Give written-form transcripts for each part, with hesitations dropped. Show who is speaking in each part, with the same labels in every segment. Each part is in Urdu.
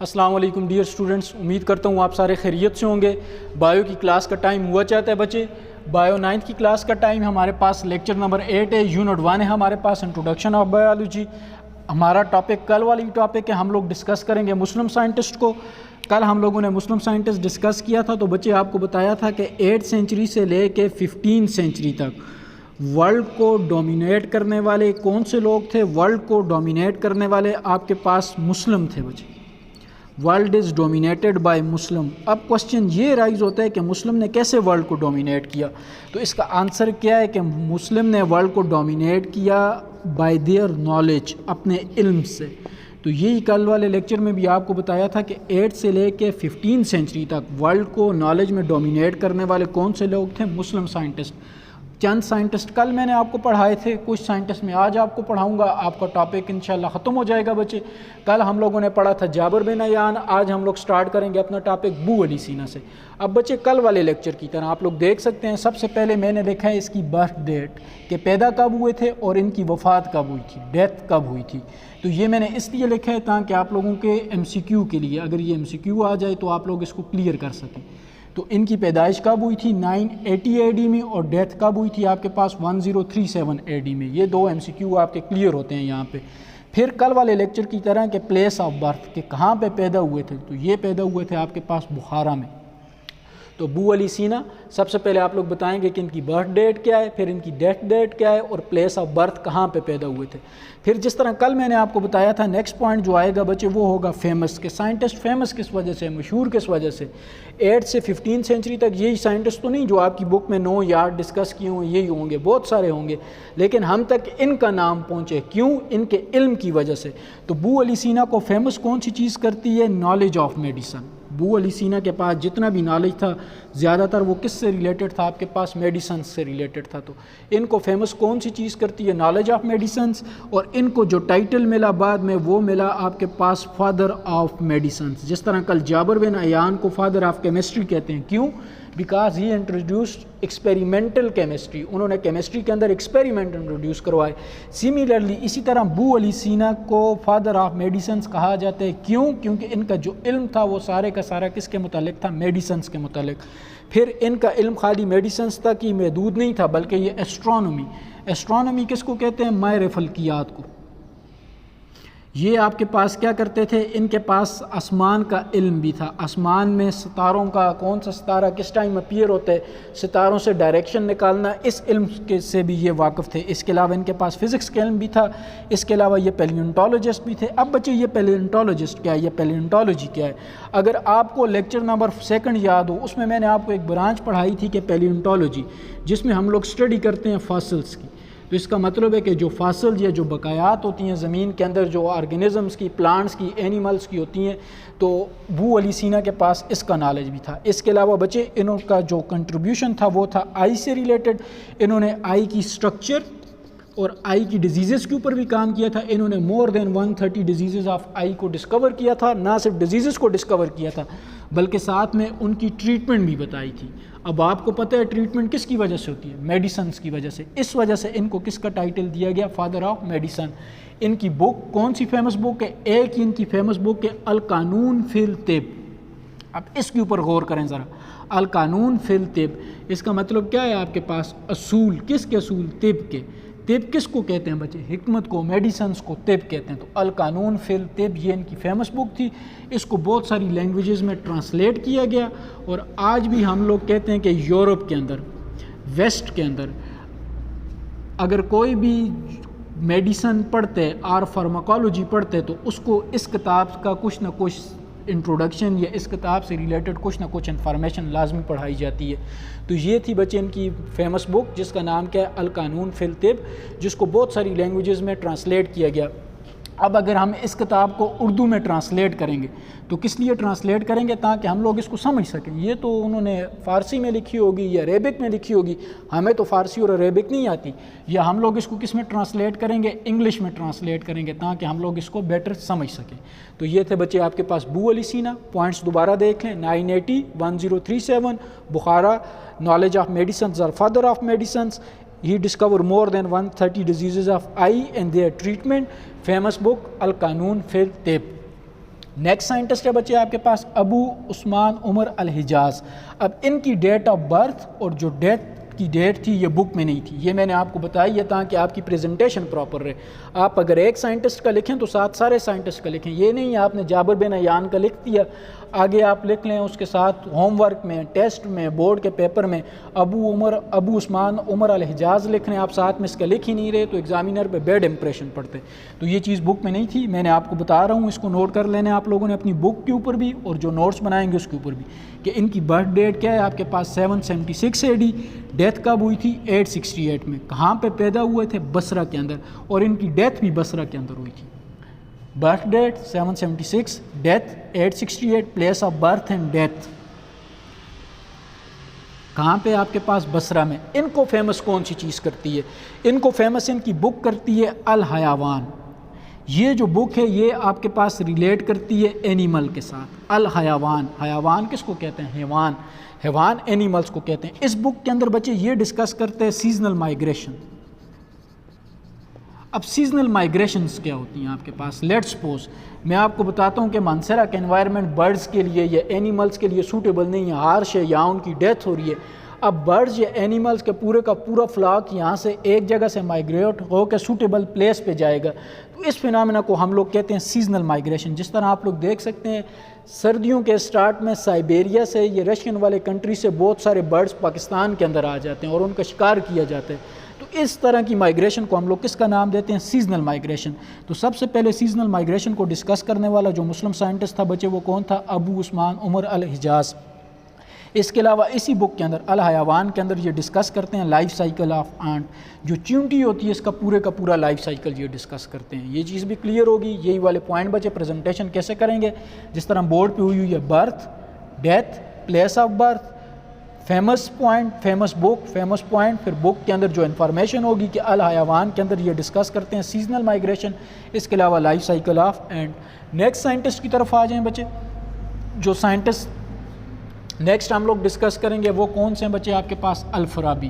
Speaker 1: السلام علیکم ڈیئر اسٹوڈنٹس، امید کرتا ہوں آپ سارے خیریت سے ہوں گے۔ بایو کی کلاس کا ٹائم ہوا چاہتا ہے بچے۔ بایو 9 کی کلاس کا ٹائم ہمارے پاس لیکچر نمبر 8 ہے، یونٹ 1 ہے ہمارے پاس، انٹروڈکشن آف بایولوجی۔ ہمارا ٹاپک کل والی ٹاپک ہے، ہم لوگ ڈسکس کریں گے مسلم سائنٹسٹ کو۔ کل ہم لوگوں نے مسلم سائنٹسٹ ڈسکس کیا تھا، تو بچے آپ کو بتایا تھا کہ 8 سینچری سے لے کے 15 سینچری تک ورلڈ کو ڈومینیٹ کرنے والے کون سے لوگ تھے؟ ورلڈ کو ڈومینیٹ کرنے والے آپ کے پاس مسلم تھے بچے۔ World is dominated by Muslim. اب کوشچن یہ رائز ہوتا ہے کہ مسلم نے کیسے ورلڈ کو ڈومینیٹ کیا؟ تو اس کا آنسر کیا ہے کہ مسلم نے ورلڈ کو ڈومینیٹ کیا بائی دیئر نالج، اپنے علم سے۔ تو یہی کل والے لیکچر میں بھی آپ کو بتایا تھا کہ 8 سے لے کے 15 سینچری تک ورلڈ کو نالج میں ڈومینیٹ کرنے والے کون سے لوگ تھے؟ مسلم سائنٹسٹ۔ چند سائنٹسٹ کل میں نے آپ کو پڑھائے تھے، کچھ سائنٹسٹ میں آج آپ کو پڑھاؤں گا۔ آپ کا ٹاپک انشاءاللہ ختم ہو جائے گا بچے۔ کل ہم لوگوں نے پڑھا تھا جابر بن عیان، آج ہم لوگ سٹارٹ کریں گے اپنا ٹاپک بو علی سینا سے۔ اب بچے کل والے لیکچر کی طرح آپ لوگ دیکھ سکتے ہیں، سب سے پہلے میں نے لکھا ہے اس کی برتھ ڈیٹ کہ پیدا کب ہوئے تھے اور ان کی وفات کب ہوئی تھی، ڈیتھ کب ہوئی تھی۔ تو یہ میں نے اس لیے لکھا ہے تاکہ آپ لوگوں کے MCQ کے لیے اگر یہ MCQ آ جائے تو آپ لوگ اس کو کلیئر کر سکیں۔ تو ان کی پیدائش کب ہوئی تھی؟ 980 AD میں، اور ڈیتھ کب ہوئی تھی آپ کے پاس؟ 1037 AD میں۔ یہ 2 MCQ آپ کے کلیئر ہوتے ہیں یہاں پہ۔ پھر کل والے لیکچر کی طرح کہ پلیس آف برتھ، کہ کہاں پہ پیدا ہوئے تھے، تو یہ پیدا ہوئے تھے آپ کے پاس بخارا میں۔ تو بو علی سینا سب سے پہلے آپ لوگ بتائیں گے کہ ان کی برتھ ڈیٹ کیا ہے، پھر ان کی ڈیتھ ڈیٹ کیا ہے، اور پلیس آف برتھ کہاں پہ پیدا ہوئے تھے۔ پھر جس طرح کل میں نے آپ کو بتایا تھا نیکسٹ پوائنٹ جو آئے گا بچے وہ ہوگا فیمس، کہ سائنٹسٹ فیمس کس وجہ سے، مشہور کس وجہ سے۔ 8 سے 15 سینچری تک یہی سائنٹسٹ تو نہیں جو آپ کی بک میں 9 یاد ڈسکس کیے ہوں، یہی ہوں گے، بہت سارے ہوں گے، لیکن ہم تک ان کا نام پہنچے کیوں؟ ان کے علم کی وجہ سے۔ تو بو علی سینا کو فیمس کون سی چیز کرتی ہے؟ Knowledge of medicine. بو علی سینا کے پاس جتنا بھی نالج تھا زیادہ تر وہ کس سے ریلیٹڈ تھا؟ آپ کے پاس میڈیسن سے ریلیٹڈ تھا۔ تو ان کو فیمس کون سی چیز کرتی ہے؟ Knowledge of medicines. اور ان کو جو ٹائٹل ملا بعد میں وہ ملا آپ کے پاس فادر آف میڈیسنس۔ جس طرح کل جابر بن عیان کو فادر آف کیمسٹری کہتے ہیں، کیوں؟ Because he introduced experimental chemistry, انہوں نے کیمسٹری کے اندر ایکسپیریمنٹ انٹروڈیوس کروائے۔ سملرلی اسی طرح بو علی سینا کو فادر آف میڈیسنس کہا جاتا ہے، کیوں؟ کیونکہ ان کا جو علم تھا وہ سارے کا سارا کس کے متعلق تھا؟ میڈیسنس کے متعلق۔ پھر ان کا علم خالی میڈیسنس تک ہی محدود نہیں تھا بلکہ یہ ایسٹرونومی۔ ایسٹرونومی کس کو کہتے ہیں؟ ماہر فلکیات کو۔ یہ آپ کے پاس کیا کرتے تھے؟ ان کے پاس آسمان کا علم بھی تھا، آسمان میں ستاروں کا کون سا ستارہ کس ٹائم اپیئر ہوتا ہے، ستاروں سے ڈائریکشن نکالنا، اس علم کے سے بھی یہ واقف تھے۔ اس کے علاوہ ان کے پاس فزکس کا علم بھی تھا، اس کے علاوہ یہ پیلینٹولوجسٹ بھی تھے۔ اب بچے یہ پیلینٹولوجسٹ کیا ہے، یہ پیلینٹولوجی کیا ہے؟ اگر آپ کو لیکچر نمبر 2 یاد ہو، اس میں نے آپ کو ایک برانچ پڑھائی تھی کہ پیلینٹولوجی، جس میں ہم لوگ اسٹڈی کرتے ہیں فاسلز کی۔ تو اس کا مطلب ہے کہ جو فاسل یا جو بقایات ہوتی ہیں زمین کے اندر، جو آرگینزمز کی، پلانٹس کی، اینیملز کی ہوتی ہیں، تو بو علی سینا کے پاس اس کا نالج بھی تھا۔ اس کے علاوہ بچے انہوں کا جو کنٹریبیوشن تھا وہ تھا آئی سے ریلیٹڈ۔ انہوں نے آئی کی سٹرکچر اور آئی کی ڈیزیزز کے اوپر بھی کام کیا تھا۔ انہوں نے مور دین 130 ڈیزیزز آف آئی کو ڈسکور کیا تھا، نہ صرف ڈیزیزز کو ڈسکور کیا تھا بلکہ ساتھ میں ان کی ٹریٹمنٹ بھی بتائی تھی۔ اب آپ کو پتہ ہے ٹریٹمنٹ کس کی وجہ سے ہوتی ہے؟ میڈیسنس کی وجہ سے۔ اس وجہ سے ان کو کس کا ٹائٹل دیا گیا؟ Father of medicine. ان کی بک کون سی فیمس بک ہے؟ ایک ان کی فیمس بک ہے القانون فی الطب۔ اب اس کے اوپر غور کریں ذرا، القانون فی الطب، اس کا مطلب کیا ہے؟ آپ کے پاس اصول، کس کے اصول؟ طب کے۔ طب کس کو کہتے ہیں بچے؟ حکمت کو، میڈیسنس کو طب کہتے ہیں۔ تو القانون فی الطب یہ ان کی فیمس بک تھی۔ اس کو بہت ساری لینگویجز میں ٹرانسلیٹ کیا گیا، اور آج بھی ہم لوگ کہتے ہیں کہ یورپ کے اندر، ویسٹ کے اندر اگر کوئی بھی میڈیسن پڑھتے اور فارماکولوجی پڑھتے تو اس کو اس کتاب کا کچھ نہ کچھ انٹروڈکشن یا اس کتاب سے ریلیٹڈ کچھ نہ کچھ انفارمیشن لازمی پڑھائی جاتی ہے۔ تو یہ تھی بچے ان کی فیمس بک جس کا نام کیا ہے؟ القانون فی الطب، جس کو بہت ساری لینگویجز میں ٹرانسلیٹ کیا گیا۔ اب اگر ہم اس کتاب کو اردو میں ٹرانسلیٹ کریں گے تو کس لیے ٹرانسلیٹ کریں گے؟ تاکہ ہم لوگ اس کو سمجھ سکیں۔ یہ تو انہوں نے فارسی میں لکھی ہوگی یا عربک میں لکھی ہوگی، ہمیں تو فارسی اور عربک نہیں آتی، یا ہم لوگ اس کو کس میں ٹرانسلیٹ کریں گے؟ انگلش میں ٹرانسلیٹ کریں گے تاکہ ہم لوگ اس کو بیٹر سمجھ سکیں۔ تو یہ تھے بچے آپ کے پاس بو علی سینا۔ پوائنٹس دوبارہ دیکھ لیں، 980 1037 بخارا، نالج آف میڈیسنز اور father of medicines. He discovered more than 130 diseases of eye and their treatment. Famous book القانون فی الطب۔ نیکسٹ سائنٹسٹ ہے بچے آپ کے پاس ابو عثمان عمر الحجاز. اب ان کی ڈیٹ آف برتھ اور جو ڈیتھ کی ڈیٹ تھی یہ بک میں نہیں تھی. یہ میں نے آپ کو بتائی ہے تاکہ آپ کی پریزنٹیشن پراپر رہے. آپ اگر ایک سائنٹسٹ کا لکھیں تو ساتھ سارے سائنٹسٹ کا لکھیں. یہ نہیں آپ نے جابر بن عیان کا لکھ دیا, آگے آپ لکھ لیں اس کے ساتھ ہوم ورک میں, ٹیسٹ میں, بورڈ کے پیپر میں ابو عثمان عمر الحجاز لکھ رہے ہیں, آپ ساتھ میں اس کا لکھ ہی نہیں رہے تو ایگزامینر پہ بیڈ امپریشن پڑتے. تو یہ چیز بک میں نہیں تھی, میں نے آپ کو بتا رہا ہوں, اس کو نوٹ کر لینا آپ لوگوں نے اپنی بک کے اوپر بھی اور جو نوٹس بنائیں گے اس کے اوپر بھی, کہ ان کی برتھ ڈیٹ کیا ہے آپ کے پاس 776 AD, ڈیتھ کب ہوئی تھی 868 میں, کہاں پہ پیدا ہوئے تھے بصرہ کے اندر, اور ان کی ڈیتھ بھی بصرہ کے اندر ہوئی تھی. Birth date 776, death 868, place of birth and death کہاں پہ آپ کے پاس بصرہ میں. ان کو فیمس کون سی چیز کرتی ہے, ان کو فیمس ان کی بک کرتی ہے الحیوان. یہ جو بک ہے یہ آپ کے پاس ریلیٹ کرتی ہے اینیمل کے ساتھ. الحیوان, حیوان کس کو کہتے ہیں, حیوان, حیوان اینیملز کو کہتے ہیں. اس بک کے اندر بچے یہ ڈسکس کرتے ہیں سیزنل مائگریشن. اب سیزنل مائگریشنز کیا ہوتی ہیں آپ کے پاس, لیٹس سپوز میں آپ کو بتاتا ہوں کہ مانسیرا کا انوائرمنٹ برڈز کے لیے یا اینیملز کے لیے سوٹیبل نہیں ہے, ہارش ہے, یا ان کی ڈیتھ ہو رہی ہے. اب برڈز یا اینیملز کے پورے کا پورا فلاک یہاں سے ایک جگہ سے مائگریٹ ہو کے سوٹیبل پلیس پہ جائے گا, تو اس فینامنا کو ہم لوگ کہتے ہیں سیزنل مائگریشن. جس طرح آپ لوگ دیکھ سکتے ہیں سردیوں کے سٹارٹ میں سائبیریا سے, یہ رشین والے کنٹری سے بہت سارے برڈز پاکستان کے اندر آ جاتے ہیں اور ان کا شکار کیا جاتا ہے. تو اس طرح کی مائگریشن کو ہم لوگ کس کا نام دیتے ہیں, سیزنل مائگریشن. تو سب سے پہلے سیزنل مائگریشن کو ڈسکس کرنے والا جو مسلم سائنٹسٹ تھا بچے وہ کون تھا, ابو عثمان عمر الحجاز. اس کے علاوہ اسی بک کے اندر الحیوان کے اندر یہ ڈسکس کرتے ہیں لائف سائیکل آف آنٹ, جو چیونٹی ہوتی ہے اس کا پورا لائف سائیکل یہ ڈسکس کرتے ہیں. یہ چیز بھی کلیئر ہوگی. یہی والے پوائنٹ بچے پریزنٹیشن کیسے کریں گے, جس طرح بورڈ پہ ہوئی ہے birth, death, place of birth, famous point, famous book, famous point, پھر بک کے اندر جو انفارمیشن ہوگی کہ الحیوان کے اندر یہ ڈسکس کرتے ہیں سیزنل مائگریشن. اس کے علاوہ life cycle of int. Next scientist کی طرف آ جائیں بچے. جو سائنٹسٹ نیکسٹ ہم لوگ ڈسکس کریں گے وہ کون سے ہیں بچے آپ کے پاس, الفارابی.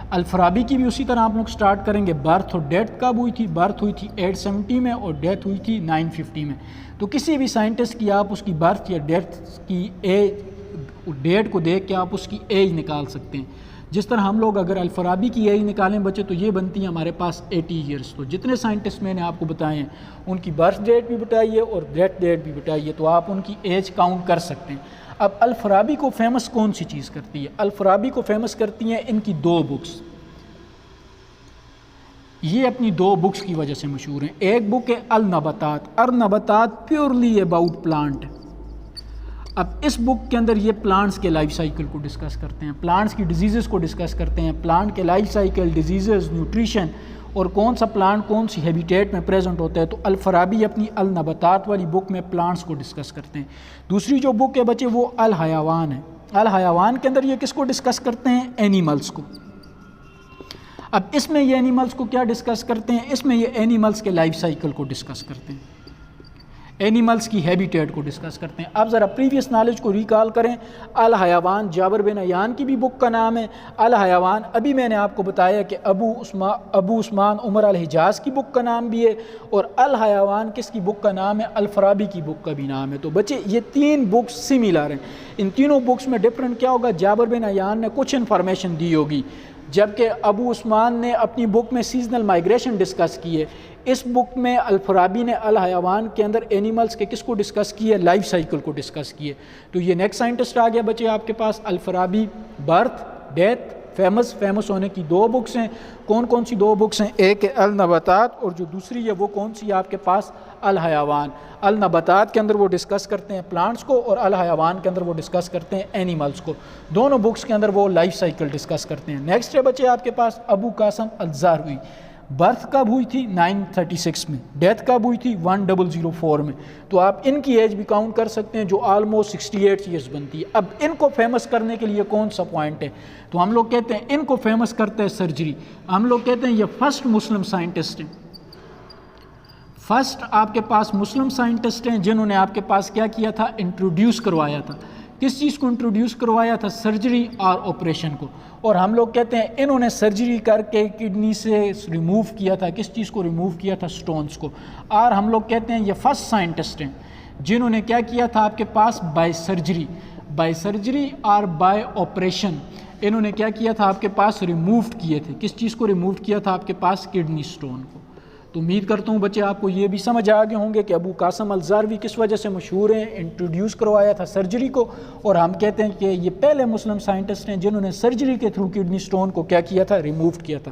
Speaker 1: الفارابی کی بھی اسی طرح آپ لوگ سٹارٹ کریں گے. برتھ اور ڈیتھ کب ہوئی تھی, برتھ ہوئی تھی 870 میں اور ڈیتھ ہوئی تھی 950 میں. تو کسی بھی سائنٹسٹ کی آپ اس کی برتھ یا ڈیتھ کی ڈیٹ کو دیکھ کے آپ اس کی ایج نکال سکتے ہیں. جس طرح ہم لوگ اگر الفارابی کی ایج نکالیں بچے تو یہ بنتی ہے ہمارے پاس 80 ایئرس. تو جتنے سائنٹسٹ میں نے آپ کو بتائے ہیں ان کی برتھ ڈیٹ بھی بتائیے اور ڈیتھ ڈیٹ بھی بتائیے, تو آپ ان کی ایج کاؤنٹ کر سکتے ہیں. اب الفارابی کو فیمس کون سی چیز کرتی ہے, الفارابی کو فیمس کرتی ہیں ان کی 2 بکس. یہ اپنی 2 بکس کی وجہ سے مشہور ہیں. ایک بک ہے النباتات, النباتات پیورلی اباؤٹ پلانٹ. اب اس بک کے اندر یہ پلانٹس کے لائف سائیکل کو ڈسکس کرتے ہیں, پلانٹس کی ڈیزیزز کو ڈسکس کرتے ہیں, پلانٹ کے لائف سائیکل, ڈیزیزز, نیوٹریشن, اور کون سا پلانٹ کون سی ہیبیٹیٹ میں پریزنٹ ہوتا ہے. تو الفارابی اپنی النباتات والی بک میں پلانٹس کو ڈسکس کرتے ہیں. دوسری جو بک ہے بچے وہ الحیوان ہے. الحیوان کے اندر یہ کس کو ڈسکس کرتے ہیں, اینیملز کو. اب اس میں یہ اینیملز کو کیا ڈسکس کرتے ہیں, اس میں یہ اینیملز کے لائف سائیکل کو ڈسکس کرتے ہیں, اینیملز کی ہیبیٹیٹ کو ڈسکس کرتے ہیں. اب ذرا پریویس نالج کو ریکال کریں. الحیوان جابر بن عیان کی بھی بک کا نام ہے. الحیوان ابھی میں نے آپ کو بتایا کہ ابو عثمان عمر الحجاز کی بک کا نام بھی ہے, اور الحیوان کس کی بک کا نام ہے, الفارابی کی بک کا بھی نام ہے. تو بچے یہ 3 بکس سملر ہیں. ان تینوں بکس میں ڈفرینٹ کیا ہوگا, جابر بن عیان نے کچھ انفارمیشن دی ہوگی, جبکہ ابو عثمان نے اپنی بک میں سیزنل مائگریشن ڈسکس کی ہے. اس بک میں الفارابی نے الحیوان کے اندر اینیملز کے کس کو ڈسکس کی ہے, لائف سائیکل کو ڈسکس کی ہے. تو یہ نیکسٹ سائنٹسٹ آ گیا بچے آپ کے پاس الفارابی. برتھ, ڈیتھ, فیمس ہونے کی 2 بکس ہیں. کون سی 2 بکس ہیں, ایک ہے النباتات اور جو دوسری ہے وہ کون سی ہے آپ کے پاس, الحیوان. النباتات کے اندر وہ ڈسکس کرتے ہیں پلانٹس کو, اور الحیوان کے اندر وہ ڈسکس کرتے ہیں اینیملز کو. دونوں بکس کے اندر وہ لائف سائیکل ڈسکس کرتے ہیں. نیکسٹ ہے بچے آپ کے پاس ابو قاسم الزہروی. برتھ کب ہوئی تھی 936 میں, ڈیتھ کب ہوئی تھی 1004 میں. تو آپ ان کی ایج بھی کاؤنٹ کر سکتے ہیں جو آلموسٹ 68 ایئرس بنتی ہے. اب ان کو فیمس کرنے کے لیے کون سا پوائنٹ ہے, تو ہم لوگ کہتے ہیں ان کو فیمس کرتے ہیں سرجری. ہم لوگ کہتے ہیں یہ فرسٹ مسلم سائنٹسٹ ہیں, فرسٹ آپ کے پاس مسلم سائنٹسٹ ہیں جنہوں نے آپ کے پاس کیا کیا تھا, انٹروڈیوس کروایا تھا. کس چیز کو انٹروڈیوس کروایا تھا, سرجری اور آپریشن کو. اور ہم لوگ کہتے ہیں انہوں نے سرجری کر کے کڈنی سے ریموو کیا تھا, کس چیز کو ریموو کیا تھا, سٹونز کو. اور ہم لوگ کہتے ہیں یہ فرسٹ سائنٹسٹ ہیں جنہوں نے کیا کیا تھا آپ کے پاس بائی سرجری اور بائی آپریشن، انہوں نے کیا کیا تھا آپ کے پاس ریمووڈ کیے تھے. کس چیز کو ریمووڈ کیا تھا آپ کے پاس؟ کڈنی سٹون کو. تو امید کرتا ہوں بچے آپ کو یہ بھی سمجھ آ گئے ہوں گے کہ ابو قاسم الزاروی کس وجہ سے مشہور ہیں. انٹروڈیوس کروایا تھا سرجری کو، اور ہم کہتے ہیں کہ یہ پہلے مسلم سائنٹسٹ ہیں جنہوں نے سرجری کے تھرو کڈنی سٹون کو کیا کیا تھا؟ ریمووڈ کیا تھا.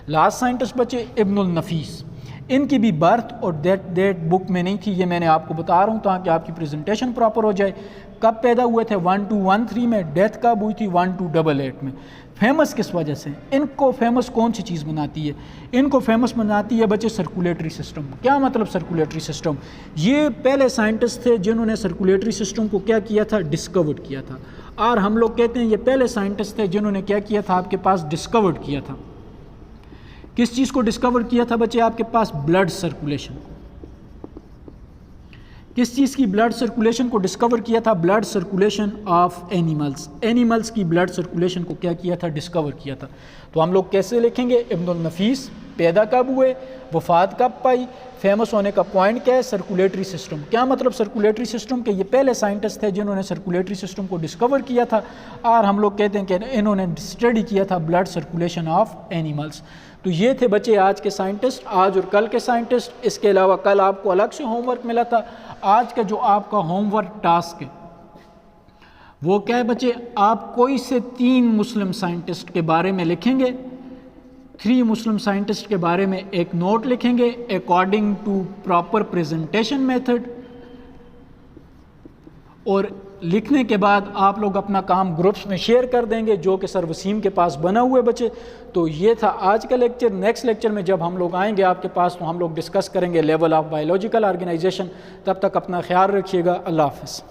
Speaker 1: لاسٹ سائنٹسٹ بچے ابن النفیس، ان کی بھی برتھ اور ڈیٹ بک میں نہیں تھی، یہ میں نے آپ کو بتا رہا ہوں تاکہ آپ کی پریزنٹیشن پراپر ہو جائے. کب پیدا ہوئے تھے؟ 1213 میں. ڈیتھ کب ہوئی تھی؟ 1288 میں. فیمس کس وجہ سے؟ ان کو فیمس کون سی چیز بناتی ہے؟ ان کو فیمس بناتی ہے بچے سرکولیٹری سسٹم. کیا مطلب سرکولیٹری سسٹم؟ یہ پہلے سائنٹسٹ تھے جنہوں نے سرکولیٹری سسٹم کو کیا کیا تھا؟ ڈسکورڈ کیا تھا. اور ہم لوگ کہتے ہیں یہ پہلے سائنٹسٹ تھے جنہوں نے کیا کیا تھا آپ کے پاس؟ ڈسکورڈ کیا تھا. کس چیز کو ڈسکور کیا تھا بچے آپ کے پاس؟ Blood circulation. کس چیز کی بلڈ سرکولیشن کو ڈسکور کیا تھا؟ Blood circulation of animals. Animals کی بلڈ سرکولیشن کو کیا کیا تھا؟ ڈسکور کیا تھا. تو ہم لوگ کیسے لکھیں گے؟ ابن النفیس پیدا کب ہوئے، وفات کب پائی، فیمس ہونے کا پوائنٹ کیا ہے؟ Circulatory system. کیا مطلب سرکولیٹری سسٹم؟ کہ یہ پہلے سائنٹسٹ تھے جنہوں نے سرکولیٹری سسٹم کو ڈسکور کیا تھا، اور ہم لوگ کہتے ہیں کہ انہوں نے اسٹڈی کیا تھا بلڈ سرکولیشن آف اینیملز. تو یہ تھے بچے آج کے سائنٹسٹ، آج اور کل کے سائنٹسٹ. اس کے علاوہ کل آپ کو الگ سے ہوم ورک ملا تھا. آج کا جو آپ کا ہوم ورک ٹاسک ہے وہ کیا ہے بچے؟ آپ کوئی سے 3 مسلم سائنٹسٹ کے بارے میں لکھیں گے. 3 مسلم سائنٹسٹ کے بارے میں ایک نوٹ لکھیں گے according to proper presentation method, اور لکھنے کے بعد آپ لوگ اپنا کام گروپس میں شیئر کر دیں گے جو کہ سر وسیم کے پاس بنا ہوئے بچے. تو یہ تھا آج کا لیکچر. نیکسٹ لیکچر میں جب ہم لوگ آئیں گے آپ کے پاس تو ہم لوگ ڈسکس کریں گے لیول آف بایولوجیکل آرگنائزیشن. تب تک اپنا خیال رکھیے گا. اللہ حافظ.